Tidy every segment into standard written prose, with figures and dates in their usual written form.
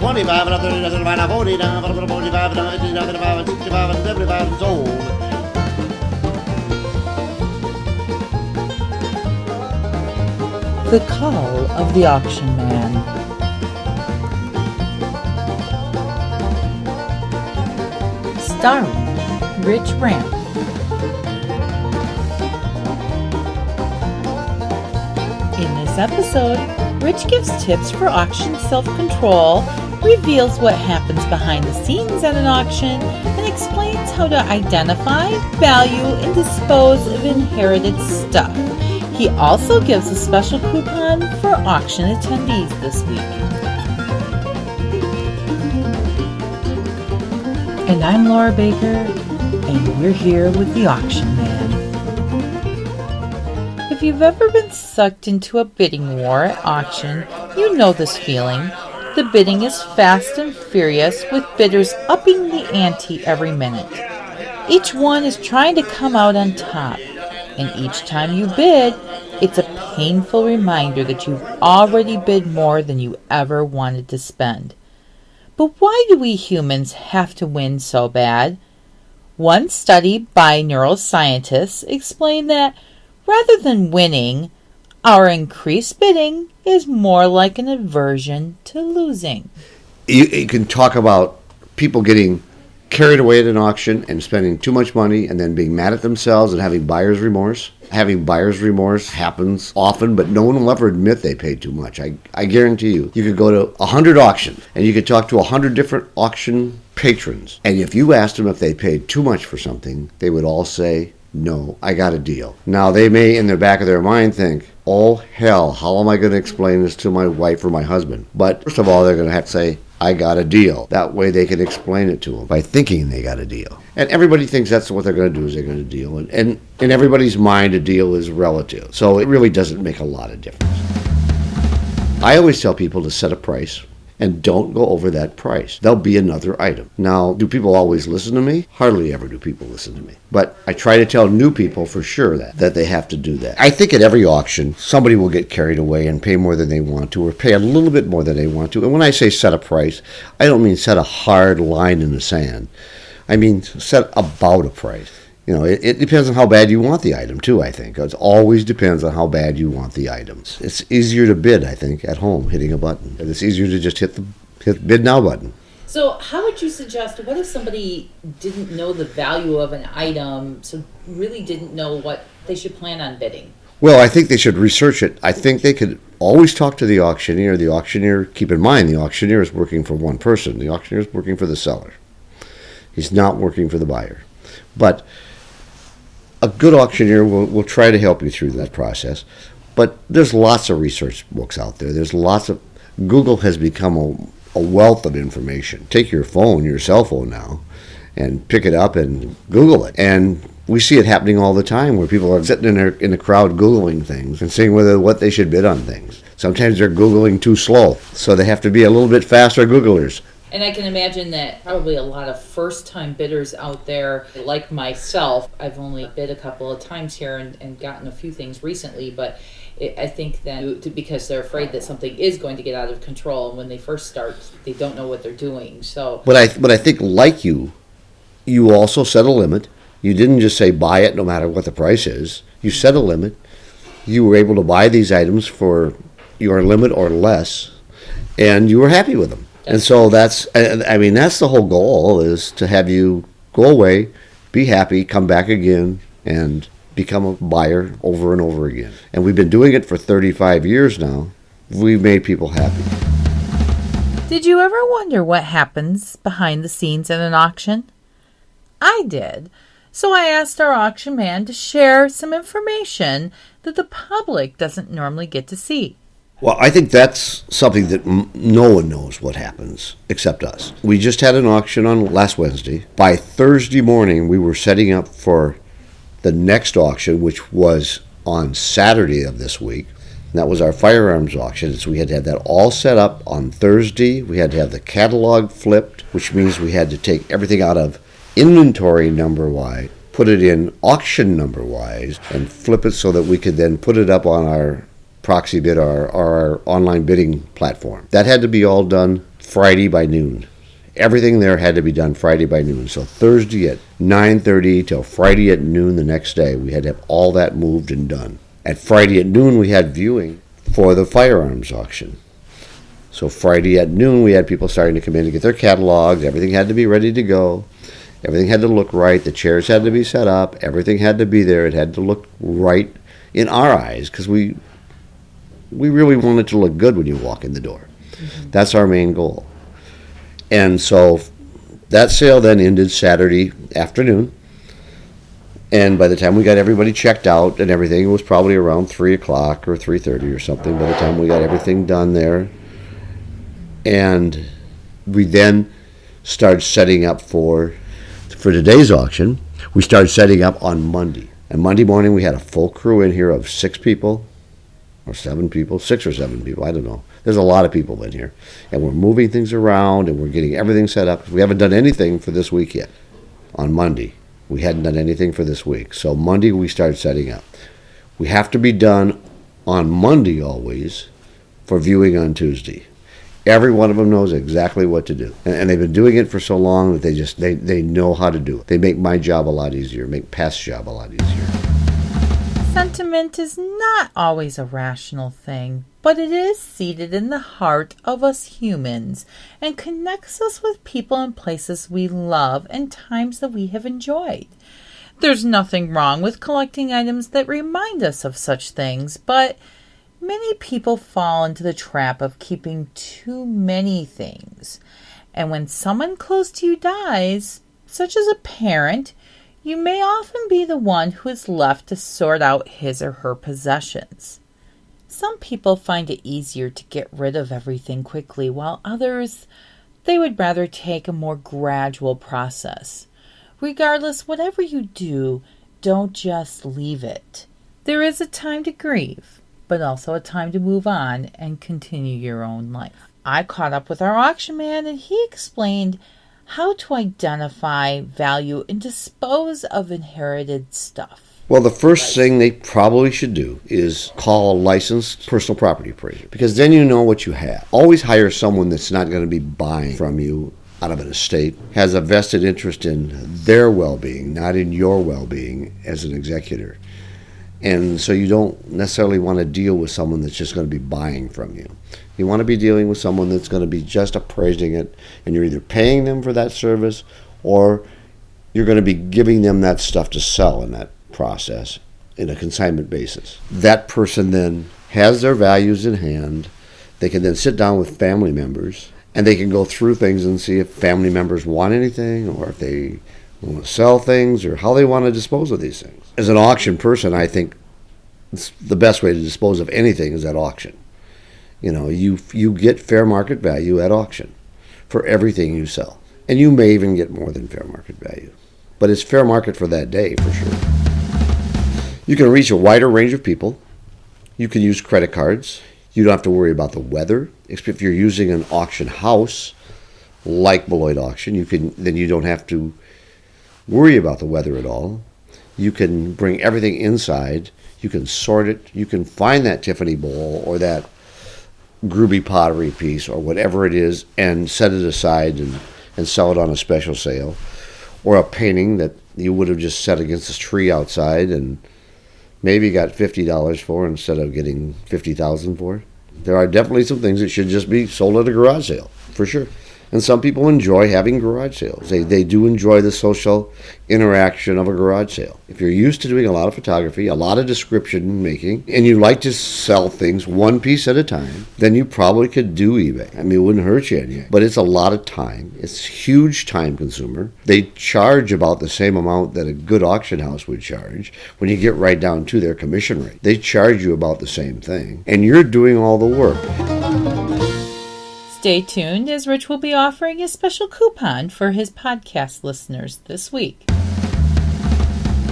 25, and 30, 35, 40, 45, 55, 65, and 75, and sold. The Call of the Auction Man. Starring Rich Ramp. In this episode, Rich gives tips for auction self-control, reveals what happens behind the scenes at an auction, and explains how to identify, value, and dispose of inherited stuff. He also gives a special coupon for auction attendees this week. And I'm Laura Baker, and we're here with the Auction Man. If you've ever been sucked into a bidding war at auction, you know this feeling. The bidding is fast and furious, with bidders upping the ante every minute. Each one is trying to come out on top, and each time you bid, it's a painful reminder that you've already bid more than you ever wanted to spend. But why do we humans have to win so bad? One study by neuroscientists explained that rather than winning, our increased bidding is more like an aversion to losing. You can talk about people getting carried away at an auction and spending too much money and then being mad at themselves and having buyer's remorse. Having buyer's remorse happens often, but no one will ever admit they paid too much. I guarantee you. You could go to 100 auctions and you could talk to 100 different auction patrons. And if you asked them if they paid too much for something, they would all say, no, I got a deal. Now, they may in the back of their mind think, oh, hell, how am I going to explain this to my wife or my husband? But first of all, they're going to have to say, I got a deal. That way they can explain it to them by thinking they got a deal. And everybody thinks that's what they're going to do, is they're going to deal. And in everybody's mind, a deal is relative. So it really doesn't make a lot of difference. I always tell people to set a price and don't go over that price. There'll be another item. Now, do people always listen to me? Hardly ever do people listen to me. But I try to tell new people for sure that they have to do that. I think at every auction, somebody will get carried away and pay more than they want to, or pay a little bit more than they want to. And when I say set a price, I don't mean set a hard line in the sand. I mean set about a price. You know, it depends on how bad you want the item, too, I think. It always depends on how bad you want the items. It's easier to bid, I think, at home, hitting a button. And it's easier to just hit the bid now button. So how would you suggest, what if somebody didn't know the value of an item, so really didn't know what they should plan on bidding? Well, I think they should research it. I think they could always talk to the auctioneer. The auctioneer, keep in mind, the auctioneer is working for one person. The auctioneer is working for the seller. He's not working for the buyer. But a good auctioneer will try to help you through that process. But there's lots of research books out there. Google has become a wealth of information. Take your cell phone now, and pick it up and Google it. And we see it happening all the time where people are sitting in the crowd Googling things and seeing what they should bid on things. Sometimes they're Googling too slow, so they have to be a little bit faster Googlers. And I can imagine that probably a lot of first-time bidders out there, like myself, I've only bid a couple of times here and gotten a few things recently, but I think that because they're afraid that something is going to get out of control, and when they first start, they don't know what they're doing. So, But I think, like you also set a limit. You didn't just say buy it no matter what the price is. You set a limit. You were able to buy these items for your limit or less, and you were happy with them. And so that's the whole goal, is to have you go away, be happy, come back again, and become a buyer over and over again. And we've been doing it for 35 years now. We've made people happy. Did you ever wonder what happens behind the scenes at an auction? I did. So I asked our auction man to share some information that the public doesn't normally get to see. Well, I think that's something that no one knows what happens except us. We just had an auction on last Wednesday. By Thursday morning, we were setting up for the next auction, which was on Saturday of this week. And that was our firearms auction. So we had to have that all set up on Thursday. We had to have the catalog flipped, which means we had to take everything out of inventory number-wise, put it in auction number-wise, and flip it so that we could then put it up on our Proxy Bid, our online bidding platform. That had to be all done Friday by noon. Everything there had to be done Friday by noon. So Thursday at 9:30 till Friday at noon the next day, we had to have all that moved and done. At Friday at noon, we had viewing for the firearms auction. So Friday at noon, we had people starting to come in to get their catalogs. Everything had to be ready to go. Everything had to look right. The chairs had to be set up. Everything had to be there. It had to look right in our eyes because we really want it to look good when you walk in the door. Mm-hmm. That's our main goal. And so that sale then ended Saturday afternoon. And by the time we got everybody checked out and everything, it was probably around 3 o'clock or 3:30 or something by the time we got everything done there. And we then started setting up for today's auction. We started setting up on Monday. And Monday morning we had a full crew in here of 6 people or 7 people, 6 or 7 people, I don't know. There's a lot of people in here. And we're moving things around and we're getting everything set up. We haven't done anything for this week yet on Monday. We hadn't done anything for this week. So Monday we started setting up. We have to be done on Monday always for viewing on Tuesday. Every one of them knows exactly what to do. And they've been doing it for so long that they know how to do it. They make my job a lot easier, make Pat's job a lot easier. Sentiment is not always a rational thing, but it is seated in the heart of us humans and connects us with people and places we love and times that we have enjoyed. There's nothing wrong with collecting items that remind us of such things, but many people fall into the trap of keeping too many things. And when someone close to you dies, such as a parent, you may often be the one who is left to sort out his or her possessions. Some people find it easier to get rid of everything quickly, while others, they would rather take a more gradual process. Regardless, whatever you do, don't just leave it. There is a time to grieve, but also a time to move on and continue your own life. I caught up with our auction man and he explained how to identify, value, and dispose of inherited stuff. Well, the first thing they probably should do is call a licensed personal property appraiser, because then you know what you have. Always hire someone that's not going to be buying from you out of an estate, has a vested interest in their well-being, not in your well-being as an executor. And so you don't necessarily want to deal with someone that's just going to be buying from you. You want to be dealing with someone that's going to be just appraising it, and you're either paying them for that service or you're going to be giving them that stuff to sell in that process in a consignment basis. That person then has their values in hand. They can then sit down with family members and they can go through things and see if family members want anything or if they want to sell things or how they want to dispose of these things. As an auction person, I think the best way to dispose of anything is at auction. You know, you get fair market value at auction for everything you sell. And you may even get more than fair market value. But it's fair market for that day, for sure. You can reach a wider range of people. You can use credit cards. You don't have to worry about the weather. If you're using an auction house like Beloit Auction, then you don't have to worry about the weather at all. You can bring everything inside. You can sort it. You can find that Tiffany bowl or that Gruby pottery piece or whatever it is and set it aside and sell it on a special sale. Or a painting that you would have just set against this tree outside and maybe got $50 for instead of getting $50,000 for it. There are definitely some things that should just be sold at a garage sale, for sure. And some people enjoy having garage sales. They do enjoy the social interaction of a garage sale. If you're used to doing a lot of photography, a lot of description making, and you like to sell things one piece at a time, then you probably could do eBay. I mean, it wouldn't hurt you any. But it's a lot of time. It's a huge time consumer. They charge about the same amount that a good auction house would charge when you get right down to their commission rate. They charge you about the same thing, and you're doing all the work. Stay tuned as Rich will be offering a special coupon for his podcast listeners this week.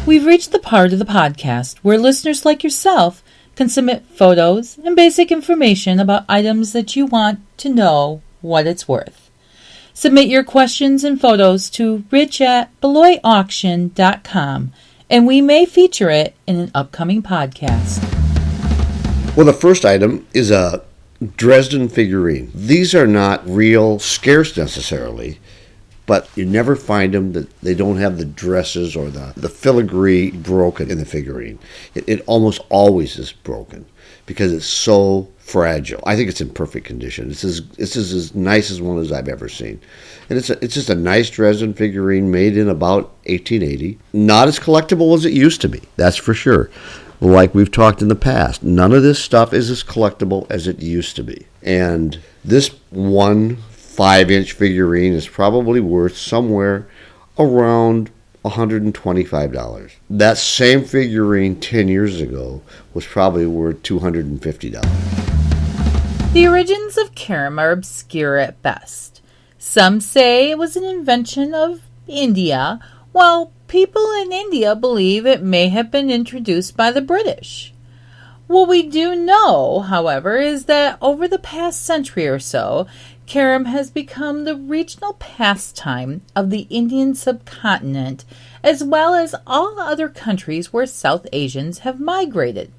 We've reached the part of the podcast where listeners like yourself can submit photos and basic information about items that you want to know what it's worth. Submit your questions and photos to rich@beloitauction.com and we may feature it in an upcoming podcast. Well, the first item is a Dresden figurine. These are not real scarce necessarily, but you never find them that they don't have the dresses or the filigree broken in the figurine. It almost always is broken because it's so fragile. I think it's in perfect condition. It's as nice as one as I've ever seen. And it's just a nice Dresden figurine made in about 1880. Not as collectible as it used to be, that's for sure. Like we've talked in the past, none of this stuff is as collectible as it used to be. And this one 5-inch figurine is probably worth somewhere around $125. That same figurine 10 years ago was probably worth $250. The origins of carom are obscure at best. Some say it was an invention of India, while people in India believe it may have been introduced by the British. What we do know, however, is that over the past century or so, carom has become the regional pastime of the Indian subcontinent, as well as all other countries where South Asians have migrated.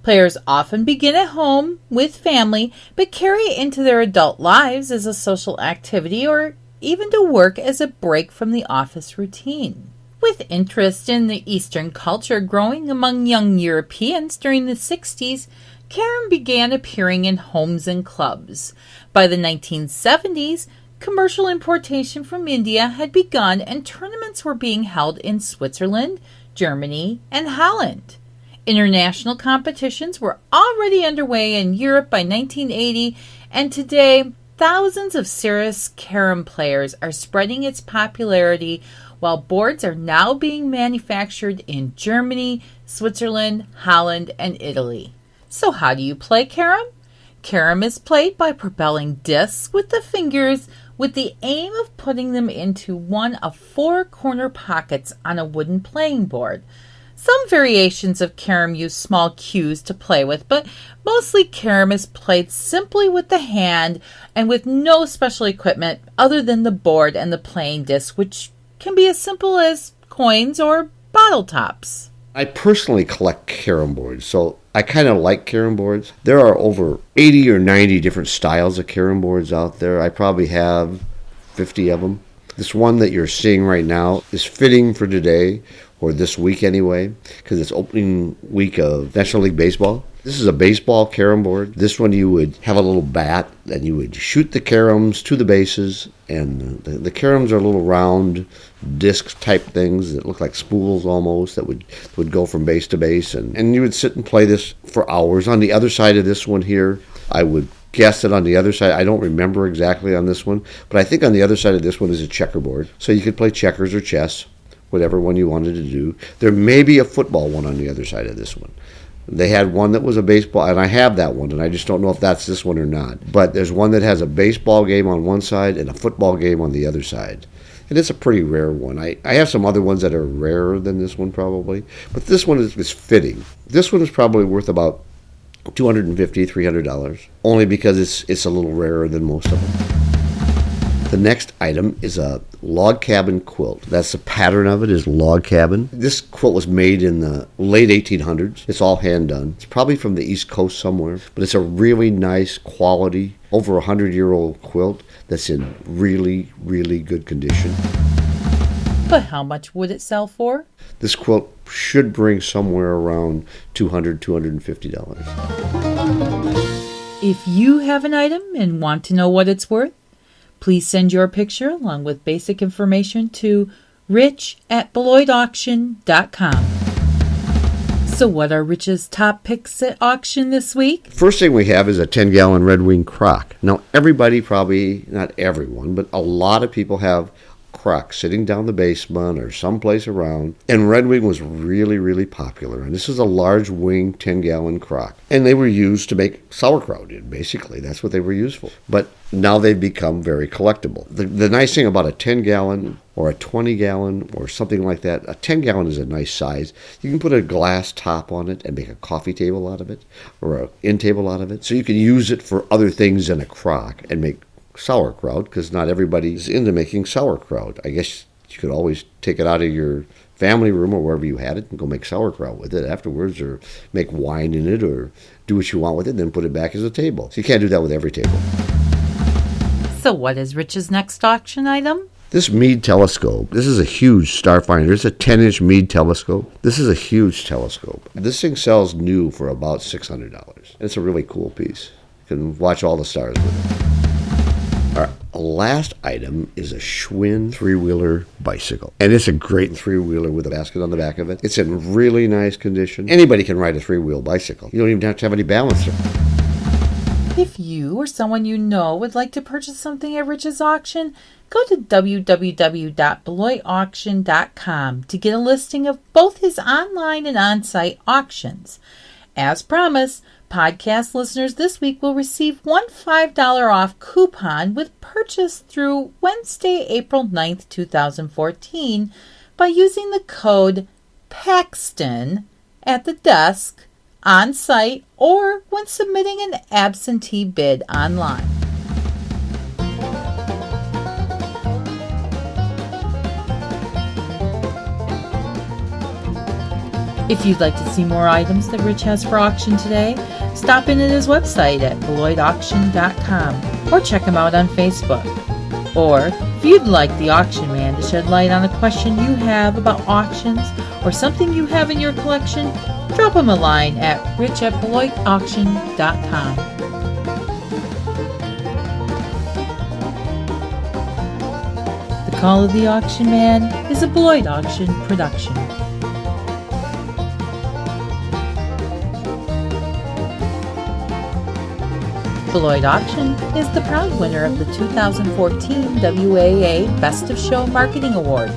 Players often begin at home with family, but carry it into their adult lives as a social activity or even to work as a break from the office routine. With interest in the Eastern culture growing among young Europeans during the 60s, carom began appearing in homes and clubs. By the 1970s, commercial importation from India had begun and tournaments were being held in Switzerland, Germany, and Holland. International competitions were already underway in Europe by 1980, and today thousands of serious carom players are spreading its popularity, while boards are now being manufactured in Germany, Switzerland, Holland, and Italy. So how do you play carom? Carom is played by propelling discs with the fingers with the aim of putting them into one of 4 corner pockets on a wooden playing board. Some variations of carom use small cues to play with, but mostly carom is played simply with the hand and with no special equipment other than the board and the playing disc, which can be as simple as coins or bottle tops. I personally collect carom boards, so I kind of like carom boards. There are over 80 or 90 different styles of carom boards out there. I probably have 50 of them. This one that you're seeing right now is fitting for today, or this week anyway, because it's opening week of National League Baseball. This is a baseball carom board. This one you would have a little bat and you would shoot the caroms to the bases, and the caroms are little round disc type things that look like spools almost that would go from base to base, and you would sit and play this for hours. On the other side of this one here, I would guess that on the other side, I don't remember exactly on this one, but I think on the other side of this one is a checkerboard. So you could play checkers or chess, whatever one you wanted to do. There may be a football one on the other side of this one. They had one that was a baseball, and I have that one, and I just don't know if that's this one or not. But there's one that has a baseball game on one side and a football game on the other side. And it's a pretty rare one. I have some other ones that are rarer than this one probably, but this one is fitting. This one is probably worth about $250, $300, only because it's a little rarer than most of them. The next item is a log cabin quilt. That's the pattern of it, is log cabin. This quilt was made in the late 1800s. It's all hand done. It's probably from the East Coast somewhere, but it's a really nice quality, over 100-year-old quilt that's in really, really good condition. But how much would it sell for? This quilt should bring somewhere around $200, $250. If you have an item and want to know what it's worth, please send your picture along with basic information to rich@beloitauction.com. So what are Rich's top picks at auction this week? First thing we have is a 10-gallon Red Wing crock. Now, everybody probably, not everyone, but a lot of people have crock sitting down the basement or someplace around. And Red Wing was really, really popular. And this is a large wing 10-gallon crock. And they were used to make sauerkraut in, basically. That's what they were used for. But now they've become very collectible. The nice thing about a 10-gallon or a 20-gallon or something like that, a 10-gallon is a nice size. You can put a glass top on it and make a coffee table out of it or an end table out of it. So you can use it for other things than a crock and make sauerkraut, because not everybody's into making sauerkraut. I guess you could always take it out of your family room or wherever you had it and go make sauerkraut with it afterwards, or make wine in it, or do what you want with it, and then put it back as a table. So you can't do that with every table. So what is Rich's next auction item? This Meade telescope, this is a huge Starfinder. It's a 10-inch Meade telescope. This is a huge telescope. This thing sells new for about $600. It's a really cool piece. You can watch all the stars with it. Our last item is a Schwinn three-wheeler bicycle. And it's a great three-wheeler with a basket on the back of it. It's in really nice condition. Anybody can ride a three-wheel bicycle. You don't even have to have any balance. If you or someone you know would like to purchase something at Rich's auction, go to www.beloitauction.com to get a listing of both his online and on-site auctions. As promised, podcast listeners this week will receive one $5 off coupon with purchase through Wednesday, April 9th, 2014 by using the code PAXTON at the desk, on site, or when submitting an absentee bid online. If you'd like to see more items that Rich has for auction today, stop in at his website at beloitauction.com or check him out on Facebook. Or if you'd like the auction man to shed light on a question you have about auctions or something you have in your collection, drop him a line at rich@beloitauction.com. The Call of the Auction Man is a Beloit Auction production. Beloit Auction is the proud winner of the 2014 WAA Best of Show Marketing Award.